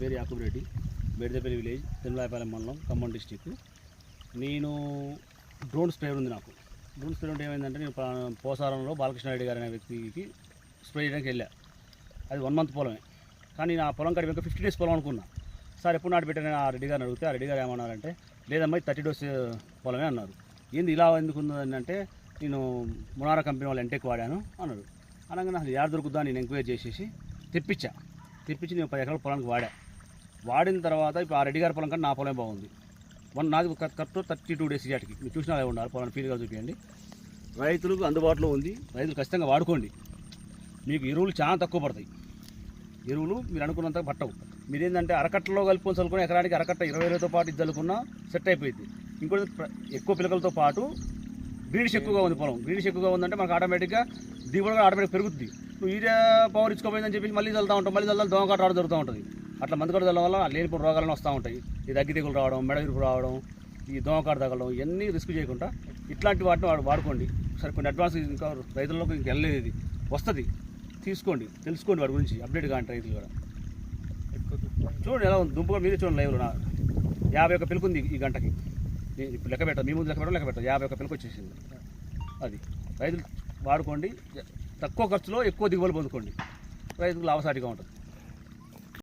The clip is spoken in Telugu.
పేరు యాకూబ్ రెడ్డి, బేడిదపల్లి విలేజ్, తిరుమలాయపాలెం మండలం, ఖమ్మం డిస్టిక్. నేను డ్రోన్ స్ప్రే ఉంది నాకు. డ్రోన్ స్ప్రే ఉంటే ఏమైందంటే నేను పోసారంలో బాలకృష్ణ రెడ్డి గారు అనే వ్యక్తికి స్ప్రే చేయడానికి వెళ్ళా. అది 1 month పొలమే, కానీ నా పొలం కాడి వెనక 50 days పొలం అనుకున్నా. సార్ ఎప్పుడు నాటి పెట్టాను ఆ రెడ్డి గారిని అడిగితే ఆ రెడ్డి గారు ఏమన్నారంటే లేదమ్మా 30 days పొలమే అన్నారు. ఏంది ఇలా ఎందుకు ఉందంటే నేను మునారా కంపెనీ వాళ్ళు ఎంటెక్ వాడాను అన్నాడు. అనగానే అసలు యాడ్ దొరుకుద్దా నేను ఎంక్వైరీ చేసేసి తెప్పించి నేను 10 ఎకరాల పొలానికి వాడిన తర్వాత ఇప్పుడు ఆ రెడ్డి గారి పొలం కంటే నా పొలం బాగుంది. నాది కరెక్ట్ 32 days ఇటుకి మీరు చూసినా అలా ఉండాలి. పొలాన్ని ఫీల్డ్గా చూపించండి. రైతులకు అందుబాటులో ఉంది, రైతులు ఖచ్చితంగా వాడుకోండి. మీకు ఎరువులు చాలా తక్కువ పడతాయి. ఎరువులు మీరు అనుకున్నంత పట్టవు. మీరేంటంటే అరకట్టలో కలుపుకొని చల్లుకొని ఎకరానికి అరకట్ట 20 పాటు ఇది చల్లుకున్నా సెట్ అయిపోయింది. ఇంకోటి ఎక్కువ పిలకలతో పాటు గ్రీనిష్ ఎక్కువగా ఉంది పొలం. గ్రీనిష్ ఎక్కువగా ఉందంటే మనకు ఆటోమేటిక్గా దిగుబడి ఆటోమేటిక్ పెరుగుద్ది. నువ్వు యూరియా పవర్ ఇచ్చుకోపోయిందని చెప్పి మళ్ళీ చల్లుతూ ఉంటాం, మళ్ళీ చల్లాలి దోమకాట రావడం జరుగుతూ ఉంటుంది. అట్లా మందుకాట చల్లడం వల్ల లేనిపోయిన రోగాలను వస్తూ ఉంటాయి. ఈ అగ్గి తెగులు రావడం, మెడ విరుపు రావడం, ఈ దోమకాట తగలడం, ఇవన్నీ రిస్క్ చేయకుండా ఇట్లాంటి వాటిని వాడుకోండి. సరే కొన్ని అడ్వాన్స్ ఇంకా రైతుల్లోకి ఇంక వెళ్ళలేదు, ఇది వస్తుంది, తీసుకోండి, తెలుసుకోండి వాటి గురించి అప్డేట్ కాండి. రైతులు కూడా చూడండి ఎలా ఉంది దుంపు కూడా మీరే చూడండి. లైవ్లో 51 పిలుకు ఉంది ఈ గంటకి. ఇప్పుడు లెక్క పెట్టాలి, మీ ముందు లెక్క పెట్టాలి. 51 పిలుకు వచ్చేసింది. అది రైతులు వాడుకోండి. తక్కువ ఖర్చులో ఎక్కువ దిగుబడి పొందుకోండి. రైతులకు లాభసాటిగా ఉంటుంది.